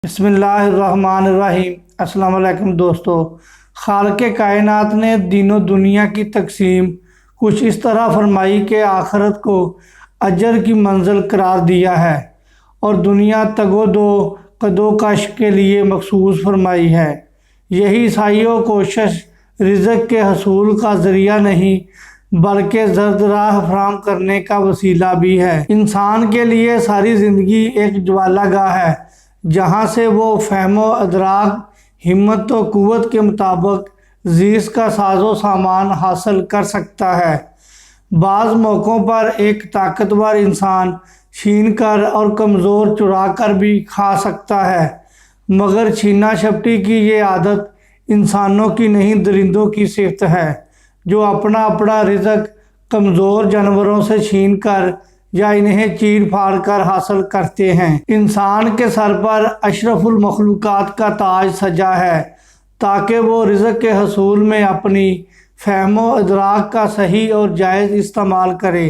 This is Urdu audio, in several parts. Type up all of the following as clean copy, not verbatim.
بسم اللہ الرحمن الرحیم۔ السلام علیکم دوستو، خالق کائنات نے دین و دنیا کی تقسیم کچھ اس طرح فرمائی کہ آخرت کو اجر کی منزل قرار دیا ہے اور دنیا تگ و دو کدوکش کے لیے مخصوص فرمائی ہے۔ یہی سعی و کوشش رزق کے حصول کا ذریعہ نہیں بلکہ زرد راہ فراہم کرنے کا وسیلہ بھی ہے۔ انسان کے لیے ساری زندگی ایک جوالا گاہ ہے جہاں سے وہ فہم و ادراک، ہمت و قوت کے مطابق زیست کا ساز و سامان حاصل کر سکتا ہے۔ بعض موقعوں پر ایک طاقتور انسان چھین کر اور کمزور چرا کر بھی کھا سکتا ہے، مگر چھینا چھپٹی کی یہ عادت انسانوں کی نہیں درندوں کی صفت ہے، جو اپنا رزق کمزور جانوروں سے چھین کر یا انہیں چیر پھاڑ کر حاصل کرتے ہیں۔ انسان کے سر پر اشرف المخلوقات کا تاج سجا ہے تاکہ وہ رزق کے حصول میں اپنی فہم و ادراک کا صحیح اور جائز استعمال کرے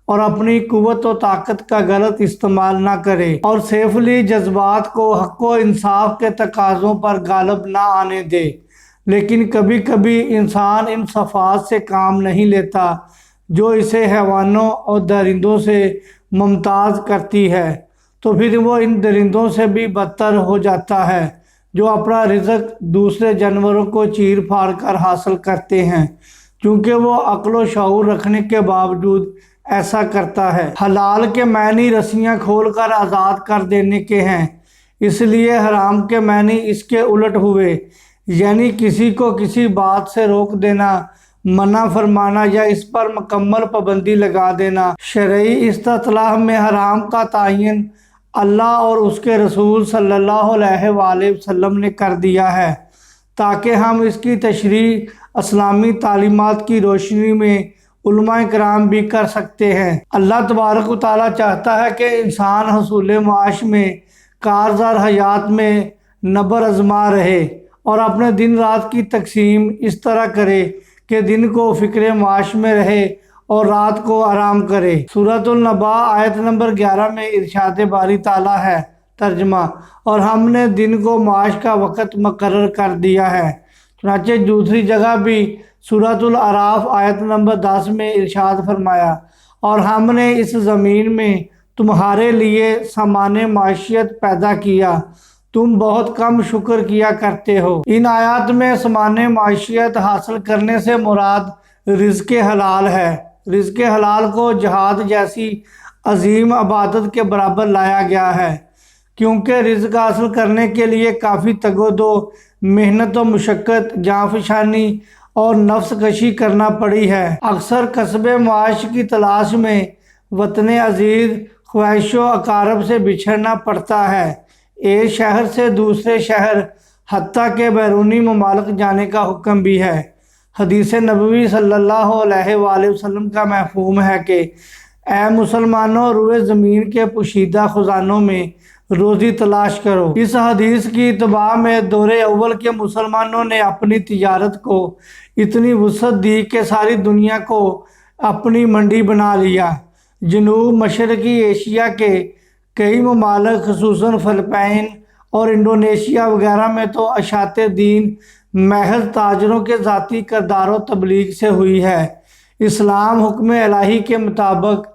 اور اپنی قوت و طاقت کا غلط استعمال نہ کرے اور سیفلی جذبات کو حق و انصاف کے تقاضوں پر غالب نہ آنے دے۔ لیکن کبھی کبھی انسان ان صفات سے کام نہیں لیتا جو اسے حیوانوں اور درندوں سے ممتاز کرتی ہے، تو پھر وہ ان درندوں سے بھی بدتر ہو جاتا ہے جو اپنا رزق دوسرے جانوروں کو چیر پھاڑ کر حاصل کرتے ہیں، چونکہ وہ عقل و شعور رکھنے کے باوجود ایسا کرتا ہے۔ حلال کے معنی رسیاں کھول کر آزاد کر دینے کے ہیں، اس لیے حرام کے معنی اس کے الٹ ہوئے، یعنی کسی کو کسی بات سے روک دینا، منع فرمانا یا اس پر مکمل پابندی لگا دینا۔ شرعی اصطلاح میں حرام کا تعین اللہ اور اس کے رسول صلی اللہ علیہ وآلہ وسلم نے کر دیا ہے تاکہ ہم اس کی تشریح اسلامی تعلیمات کی روشنی میں علماء کرام بھی کر سکتے ہیں۔ اللہ تبارک و تعالیٰ چاہتا ہے کہ انسان حصول معاش میں کارزار حیات میں نبر آزما رہے اور اپنے دن رات کی تقسیم اس طرح کرے کہ دن کو فکر معاش میں رہے اور رات کو آرام کرے۔ سورۃ النبا آیت نمبر 11 میں ارشاد باری تعالیٰ ہے، ترجمہ، اور ہم نے دن کو معاش کا وقت مقرر کر دیا ہے۔ چنانچہ دوسری جگہ بھی سورۃ الاعراف آیت نمبر 10 میں ارشاد فرمایا، اور ہم نے اس زمین میں تمہارے لیے سامان معیشت پیدا کیا، تم بہت کم شکر کیا کرتے ہو۔ ان آیات میں سامان معیشت حاصل کرنے سے مراد رزق حلال ہے۔ رزق حلال کو جہاد جیسی عظیم عبادت کے برابر لایا گیا ہے، کیونکہ رزق حاصل کرنے کے لیے کافی تگ و دو، محنت و مشقت، جاں فشانی اور نفس کشی کرنا پڑی ہے۔ اکثر کسب معاش کی تلاش میں وطن عزیز، خواہش و اقارب سے بچھڑنا پڑتا ہے۔ ایک شہر سے دوسرے شہر، حتیٰ کہ بیرونی ممالک جانے کا حکم بھی ہے۔ حدیث نبوی صلی اللہ علیہ وآلہ وسلم کا مفہوم ہے کہ اے مسلمانوں، روئے زمین کے پوشیدہ خزانوں میں روزی تلاش کرو۔ اس حدیث کی اتباع میں دور اول کے مسلمانوں نے اپنی تجارت کو اتنی وسعت دی کہ ساری دنیا کو اپنی منڈی بنا لیا۔ جنوب مشرقی ایشیا کے کئی ممالک خصوصاً فلپائن اور انڈونیشیا وغیرہ میں تو اشاعت دین محض تاجروں کے ذاتی کردار و تبلیغ سے ہوئی ہے۔ اسلام حکم الہی کے مطابق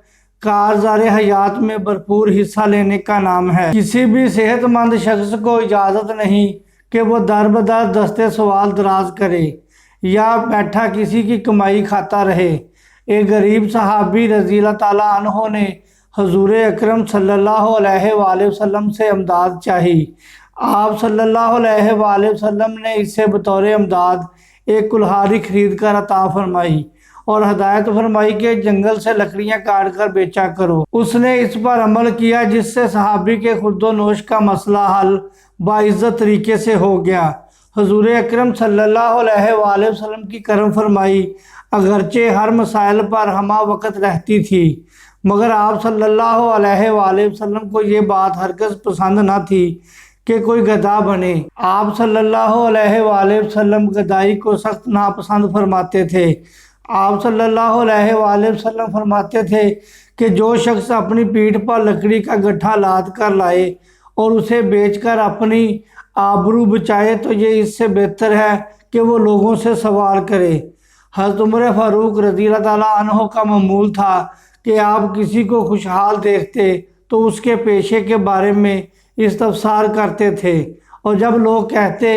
کارزار حیات میں بھرپور حصہ لینے کا نام ہے۔ کسی بھی صحت مند شخص کو اجازت نہیں کہ وہ در بدر دستے سوال دراز کرے یا بیٹھا کسی کی کمائی کھاتا رہے۔ ایک غریب صحابی رضی اللہ تعالیٰ عنہ نے حضور اکرم صلی اللہ علیہ وآلہ وسلم سے امداد چاہی۔ آپ صلی اللہ علیہ وآلہ وسلم نے اسے بطور امداد ایک کلہاڑی خرید کر عطا فرمائی اور ہدایت فرمائی کہ جنگل سے لکڑیاں کاٹ کر بیچا کرو۔ اس نے اس پر عمل کیا، جس سے صحابی کے خورد و نوش کا مسئلہ حل باعزت طریقے سے ہو گیا۔ حضور اکرم صلی اللہ علیہ وآلہ وسلم کی کرم فرمائی اگرچہ ہر مسائل پر ہمہ وقت رہتی تھی، مگر آپ صلی اللہ علیہ وآلہ وسلم کو یہ بات ہرگز پسند نہ تھی کہ کوئی گدھا بنے۔ آپ صلی اللہ علیہ وآلہ وسلم گدھائی کو سخت ناپسند فرماتے تھے۔ آپ صلی اللہ علیہ وآلہ وسلم فرماتے تھے کہ جو شخص اپنی پیٹھ پر لکڑی کا گٹھا لاد کر لائے اور اسے بیچ کر اپنی آبرو بچائے تو یہ اس سے بہتر ہے کہ وہ لوگوں سے سوال کرے۔ حضرت عمر فاروق رضی اللہ تعالیٰ عنہ کا معمول تھا کہ آپ کسی کو خوشحال دیکھتے تو اس کے پیشے کے بارے میں استفسار کرتے تھے، اور جب لوگ کہتے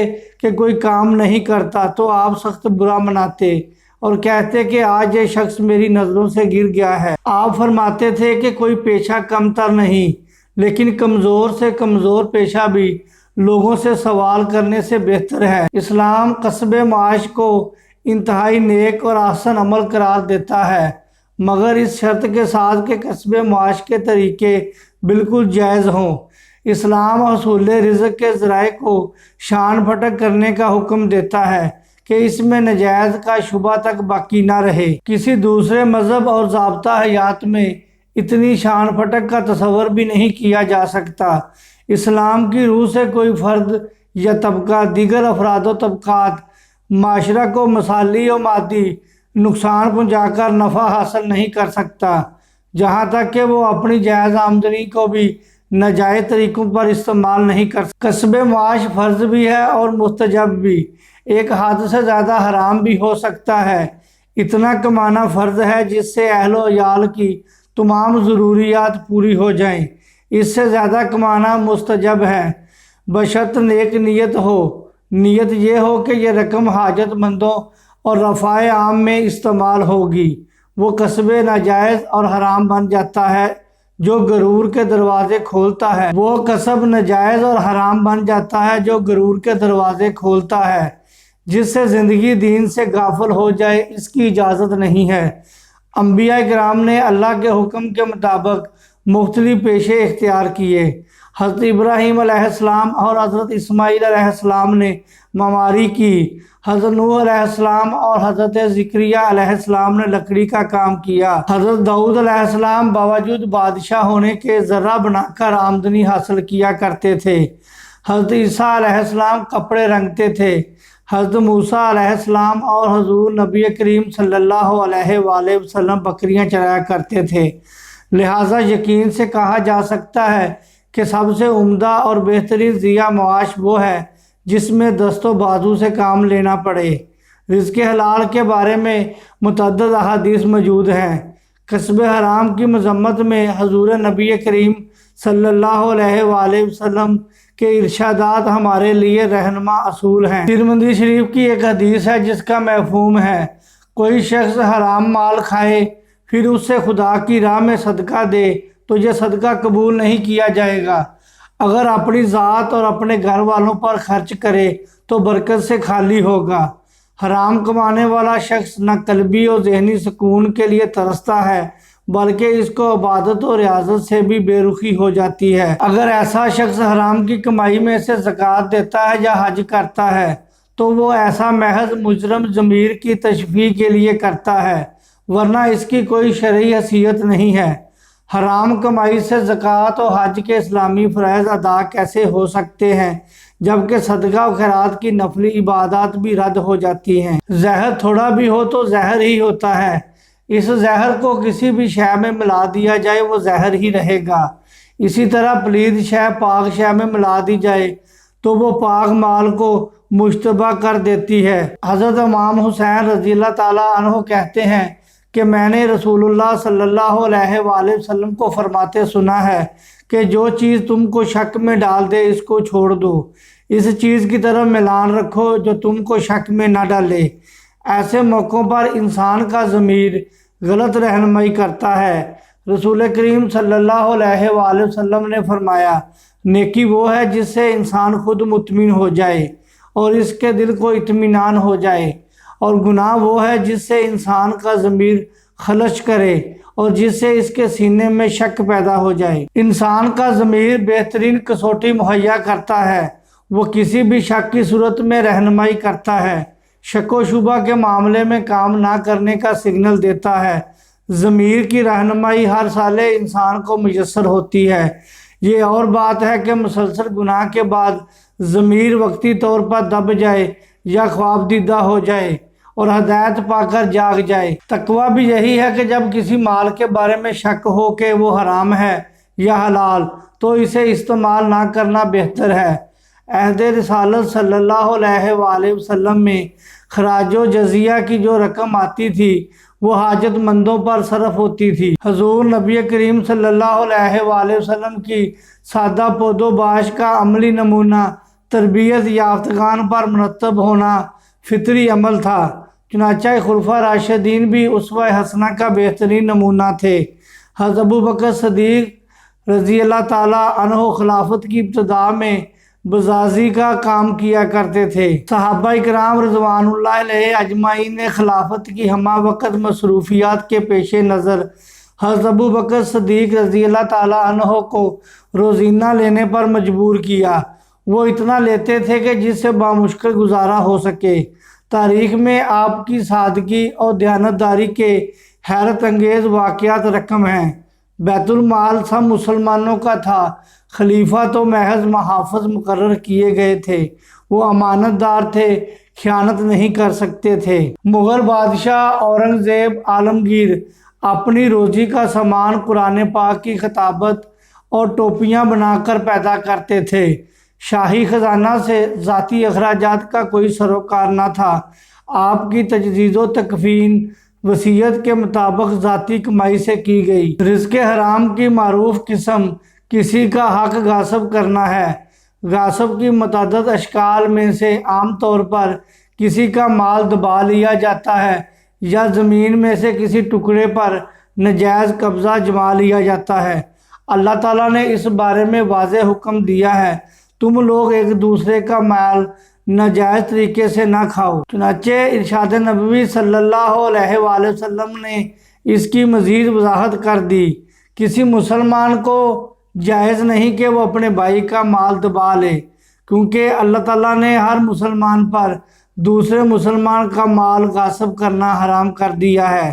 کہ کوئی کام نہیں کرتا تو آپ سخت برا مناتے اور کہتے کہ آج یہ شخص میری نظروں سے گر گیا ہے۔ آپ فرماتے تھے کہ کوئی پیشہ کم تر نہیں، لیکن کمزور سے کمزور پیشہ بھی لوگوں سے سوال کرنے سے بہتر ہے۔ اسلام کسب معاش کو انتہائی نیک اور احسن عمل قرار دیتا ہے، مگر اس شرط کے ساتھ کہ کسب معاش کے طریقے بالکل جائز ہوں۔ اسلام حصول رزق کے ذرائع کو شان پھٹک کرنے کا حکم دیتا ہے کہ اس میں نجائز کا شبہ تک باقی نہ رہے۔ کسی دوسرے مذہب اور ضابطہ حیات میں اتنی شان پھٹک کا تصور بھی نہیں کیا جا سکتا۔ اسلام کی روح سے کوئی فرد یا طبقہ دیگر افراد و طبقات معاشرہ کو مثالی و مادی نقصان پہنچا کر نفع حاصل نہیں کر سکتا، جہاں تک کہ وہ اپنی جائز آمدنی کو بھی ناجائز طریقوں پر استعمال نہیں کر سکتا۔ کسب معاش فرض بھی ہے اور مستجب بھی، ایک حد سے زیادہ حرام بھی ہو سکتا ہے۔ اتنا کمانا فرض ہے جس سے اہل و عیال کی تمام ضروریات پوری ہو جائیں، اس سے زیادہ کمانا مستجب ہے، بشرط نیک نیت ہو۔ نیت یہ ہو کہ یہ رقم حاجت مندوں اور رفاع عام میں استعمال ہوگی۔ وہ کسب ناجائز اور حرام بن جاتا ہے جو غرور کے دروازے کھولتا ہے۔ وہ کسب ناجائز اور حرام بن جاتا ہے جو غرور کے دروازے کھولتا ہے، جس سے زندگی دین سے غافل ہو جائے، اس کی اجازت نہیں ہے۔ انبیاء کرام نے اللہ کے حکم کے مطابق مختلف پیشے اختیار کیے۔ حضرت ابراہیم علیہ السلام اور حضرت اسماعیل علیہ السلام نے معماری کی، حضرت نوح علیہ السلام اور حضرت زکریا علیہ السلام نے لکڑی کا کام کیا۔ حضرت داؤد علیہ السلام باوجود بادشاہ ہونے کے ذرہ بنا کر آمدنی حاصل کیا کرتے تھے۔ حضرت عیسیٰ علیہ السلام کپڑے رنگتے تھے۔ حضرت موسیٰ علیہ السلام اور حضور نبی کریم صلی اللہ علیہ وآلہ وسلم بکریاں چرایا کرتے تھے۔ لہٰذا یقین سے کہا جا سکتا ہے کہ سب سے عمدہ اور بہترین ذریعہ معاش وہ ہے جس میں دست و بازو سے کام لینا پڑے۔ رزق حلال کے بارے میں متعدد احادیث موجود ہیں۔ کسب حرام کی مذمت میں حضور نبی کریم صلی اللہ علیہ وآلہ وسلم کے ارشادات ہمارے لیے رہنما اصول ہیں۔ ترمذی شریف کی ایک حدیث ہے جس کا مفہوم ہے، کوئی شخص حرام مال کھائے پھر اس سے خدا کی راہ میں صدقہ دے تو یہ صدقہ قبول نہیں کیا جائے گا۔ اگر اپنی ذات اور اپنے گھر والوں پر خرچ کرے تو برکت سے خالی ہوگا۔ حرام کمانے والا شخص نہ قلبی اور ذہنی سکون کے لیے ترستا ہے بلکہ اس کو عبادت اور ریاضت سے بھی بے رخی ہو جاتی ہے۔ اگر ایسا شخص حرام کی کمائی میں سے زکوٰۃ دیتا ہے یا حج کرتا ہے تو وہ ایسا محض مجرم ضمیر کی تشفیع کے لیے کرتا ہے، ورنہ اس کی کوئی شرعی حیثیت نہیں ہے۔ حرام کمائی سے زکوٰۃ و حج کے اسلامی فرائض ادا کیسے ہو سکتے ہیں جبکہ صدقہ و خیرات کی نفلی عبادات بھی رد ہو جاتی ہیں؟ زہر تھوڑا بھی ہو تو زہر ہی ہوتا ہے۔ اس زہر کو کسی بھی شے میں ملا دیا جائے وہ زہر ہی رہے گا۔ اسی طرح پلید شے پاک شے میں ملا دی جائے تو وہ پاک مال کو مشتبہ کر دیتی ہے۔ حضرت امام حسین رضی اللہ تعالیٰ عنہ کہتے ہیں کہ میں نے رسول اللہ صلی اللہ علیہ وآلہ وسلم کو فرماتے سنا ہے کہ جو چیز تم کو شک میں ڈال دے اس کو چھوڑ دو، اس چیز کی طرف میلان رکھو جو تم کو شک میں نہ ڈالے۔ ایسے موقعوں پر انسان کا ضمیر غلط رہنمائی کرتا ہے۔ رسول کریم صلی اللہ علیہ وآلہ وسلم نے فرمایا، نیکی وہ ہے جس سے انسان خود مطمئن ہو جائے اور اس کے دل کو اطمینان ہو جائے، اور گناہ وہ ہے جس سے انسان کا ضمیر خلش کرے اور جس سے اس کے سینے میں شک پیدا ہو جائے۔ انسان کا ضمیر بہترین کسوٹی مہیا کرتا ہے، وہ کسی بھی شک کی صورت میں رہنمائی کرتا ہے، شک و شبہ کے معاملے میں کام نہ کرنے کا سگنل دیتا ہے۔ ضمیر کی رہنمائی ہر سال انسان کو میسر ہوتی ہے۔ یہ اور بات ہے کہ مسلسل گناہ کے بعد ضمیر وقتی طور پر دب جائے یا خواب دیدہ ہو جائے اور ہدایت پا کر جاگ جائے۔ تقویٰ بھی یہی ہے کہ جب کسی مال کے بارے میں شک ہو کہ وہ حرام ہے یا حلال تو اسے استعمال نہ کرنا بہتر ہے۔ عہد رسالت صلی اللہ علیہ وآلہ وسلم میں خراج و جزیہ کی جو رقم آتی تھی وہ حاجت مندوں پر صرف ہوتی تھی۔ حضور نبی کریم صلی اللہ علیہ وآلہ وسلم کی سادہ پود و باش کا عملی نمونہ تربیت یافتگان پر مرتب ہونا فطری عمل تھا، چنانچہ خلفاء راشدین بھی اسوہ حسنہ کا بہترین نمونہ تھے۔ حضرت ابوبکر صدیق رضی اللہ تعالیٰ عنہ خلافت کی ابتدا میں بزازی کا کام کیا کرتے تھے۔ صحابہ کرام رضوان اللہ علیہ اجمعین نے خلافت کی ہمہ وقت مصروفیات کے پیش نظر حضرت ابوبکر صدیق رضی اللہ تعالیٰ عنہ کو روزینہ لینے پر مجبور کیا۔ وہ اتنا لیتے تھے کہ جس سے بامشکل گزارا ہو سکے۔ تاریخ میں آپ کی سادگی اور دیانتداری کے حیرت انگیز واقعات رقم ہیں۔ بیت المال سب مسلمانوں کا تھا، خلیفہ تو محض محافظ مقرر کیے گئے تھے، وہ امانت دار تھے، خیانت نہیں کر سکتے تھے۔ مغل بادشاہ اورنگزیب عالمگیر اپنی روزی کا سامان قرآن پاک کی خطابت اور ٹوپیاں بنا کر پیدا کرتے تھے۔ شاہی خزانہ سے ذاتی اخراجات کا کوئی سروکار نہ تھا۔ آپ کی تجدید و تکفین وصیت کے مطابق ذاتی کمائی سے کی گئی۔ رزق حرام کی معروف قسم کسی کا حق غاصب کرنا ہے۔ غاصب کی متعدد اشکال میں سے عام طور پر کسی کا مال دبا لیا جاتا ہے یا زمین میں سے کسی ٹکڑے پر ناجائز قبضہ جما لیا جاتا ہے۔ اللہ تعالیٰ نے اس بارے میں واضح حکم دیا ہے، تم لوگ ایک دوسرے کا مال ناجائز طریقے سے نہ کھاؤ۔ چنانچہ ارشاد نبوی صلی اللہ علیہ وآلہ وسلم نے اس کی مزید وضاحت کر دی۔ کسی مسلمان کو جائز نہیں کہ وہ اپنے بھائی کا مال دبا لے، کیونکہ اللہ تعالیٰ نے ہر مسلمان پر دوسرے مسلمان کا مال غاصب کرنا حرام کر دیا ہے۔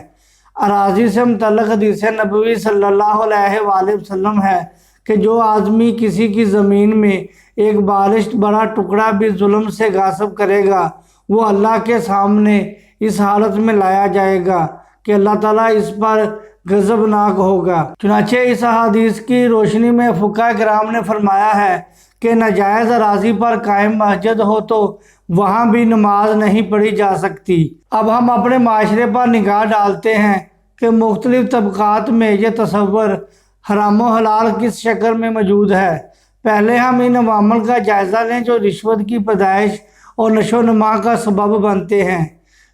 اراضی سے متعلق حدیث نبوی صلی اللہ علیہ وآلہ وسلم ہے کہ جو آدمی کسی کی زمین میں ایک بالشت بڑا ٹکڑا بھی ظلم سے غاصب کرے گا وہ اللہ کے سامنے اس حالت میں لایا جائے گا کہ اللہ تعالیٰ اس پر غضبناک ہوگا۔ چنانچہ اس حدیث کی روشنی میں فقہاء کرام نے فرمایا ہے کہ ناجائز اراضی پر قائم مسجد ہو تو وہاں بھی نماز نہیں پڑھی جا سکتی۔ اب ہم اپنے معاشرے پر نگاہ ڈالتے ہیں کہ مختلف طبقات میں یہ تصور حرام و حلال کس شکل میں موجود ہے۔ پہلے ہم ان عوامل کا جائزہ لیں جو رشوت کی پیدائش اور نشو و نما کا سبب بنتے ہیں۔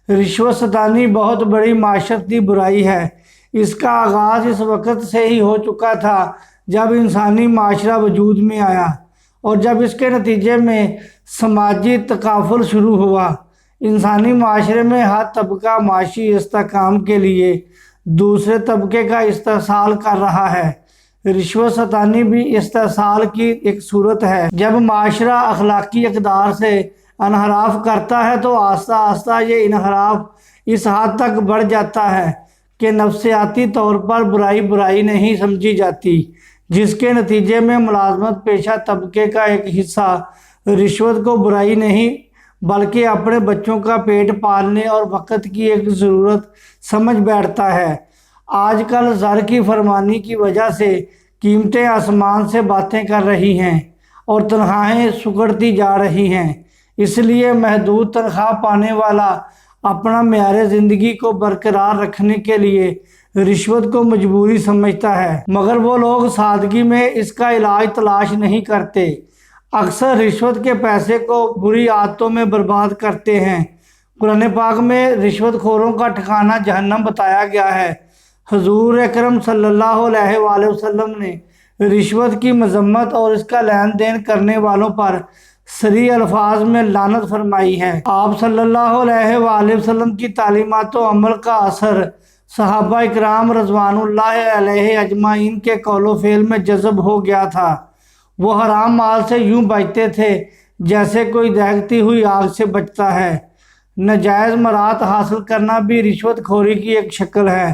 رشوت ستانی بہت بڑی معاشرتی برائی ہے۔ اس کا آغاز اس وقت سے ہی ہو چکا تھا جب انسانی معاشرہ وجود میں آیا اور جب اس کے نتیجے میں سماجی تکافل شروع ہوا۔ انسانی معاشرے میں ہر طبقہ معاشی استحکام کے لیے دوسرے طبقے کا استحصال کر رہا ہے۔ رشوت ستانی بھی استحصال کی ایک صورت ہے۔ جب معاشرہ اخلاقی اقدار سے انحراف کرتا ہے تو آہستہ آہستہ یہ انحراف اس حد تک بڑھ جاتا ہے کہ نفسیاتی طور پر برائی برائی نہیں سمجھی جاتی، جس کے نتیجے میں ملازمت پیشہ طبقے کا ایک حصہ رشوت کو برائی نہیں بلکہ اپنے بچوں کا پیٹ پالنے اور وقت کی ایک ضرورت سمجھ بیٹھتا ہے۔ آج کل زر کی فرمانی کی وجہ سے قیمتیں آسمان سے باتیں کر رہی ہیں اور تنخواہیں سکڑتی جا رہی ہیں، اس لیے محدود تنخواہ پانے والا اپنا معیار زندگی کو برقرار رکھنے کے لیے رشوت کو مجبوری سمجھتا ہے، مگر وہ لوگ سادگی میں اس کا علاج تلاش نہیں کرتے، اکثر رشوت کے پیسے کو بری عادتوں میں برباد کرتے ہیں۔ قرآن پاک میں رشوت خوروں کا ٹھکانہ جہنم بتایا گیا ہے۔ حضور اکرم صلی اللہ علیہ وآلہ وسلم نے رشوت کی مذمت اور اس کا لین دین کرنے والوں پر صریح الفاظ میں لعنت فرمائی ہے۔ آپ صلی اللہ علیہ وآلہ وسلم کی تعلیمات و عمل کا اثر صحابہ اکرام رضوان اللہ علیہ اجمعین کے قول و فعل میں جذب ہو گیا تھا۔ وہ حرام مال سے یوں بچتے تھے جیسے کوئی دہکتی ہوئی آگ سے بچتا ہے۔ ناجائز مراد حاصل کرنا بھی رشوت خوری کی ایک شکل ہے،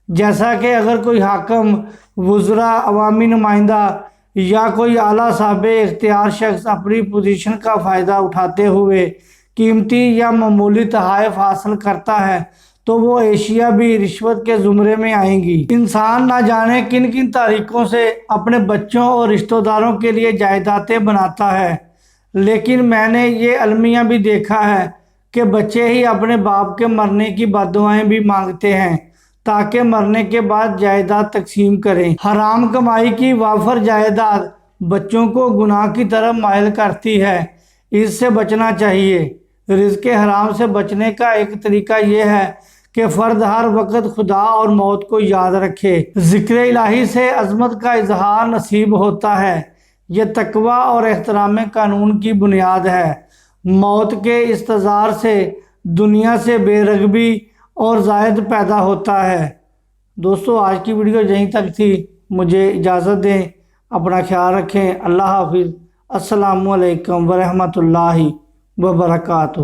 جیسا کہ اگر کوئی حاکم، وزراء، عوامی نمائندہ یا کوئی اعلیٰ صاحب اختیار شخص اپنی پوزیشن کا فائدہ اٹھاتے ہوئے قیمتی یا معمولی تحائف حاصل کرتا ہے تو وہ اشیاء بھی رشوت کے زمرے میں آئیں گی۔ انسان نہ جانے کن کن طریقوں سے اپنے بچوں اور رشتہ داروں کے لیے جائیدادیں بناتا ہے، لیکن میں نے یہ المیہ بھی دیکھا ہے کہ بچے ہی اپنے باپ کے مرنے کی بد دعائیں بھی مانگتے ہیں تاکہ مرنے کے بعد جائیداد تقسیم کریں۔ حرام کمائی کی وافر جائیداد بچوں کو گناہ کی طرف مائل کرتی ہے، اس سے بچنا چاہیے۔ رزق حرام سے بچنے کا ایک طریقہ یہ ہے کہ فرد ہر وقت خدا اور موت کو یاد رکھے۔ ذکر الہی سے عظمت کا اظہار نصیب ہوتا ہے، یہ تقوی اور احترام قانون کی بنیاد ہے۔ موت کے استظہار سے دنیا سے بے رغبی اور زائد پیدا ہوتا ہے۔ دوستو آج کی ویڈیو یہیں تک تھی، مجھے اجازت دیں، اپنا خیال رکھیں۔ اللہ حافظ۔ السلام علیکم ورحمۃ اللہ وبرکاتہ۔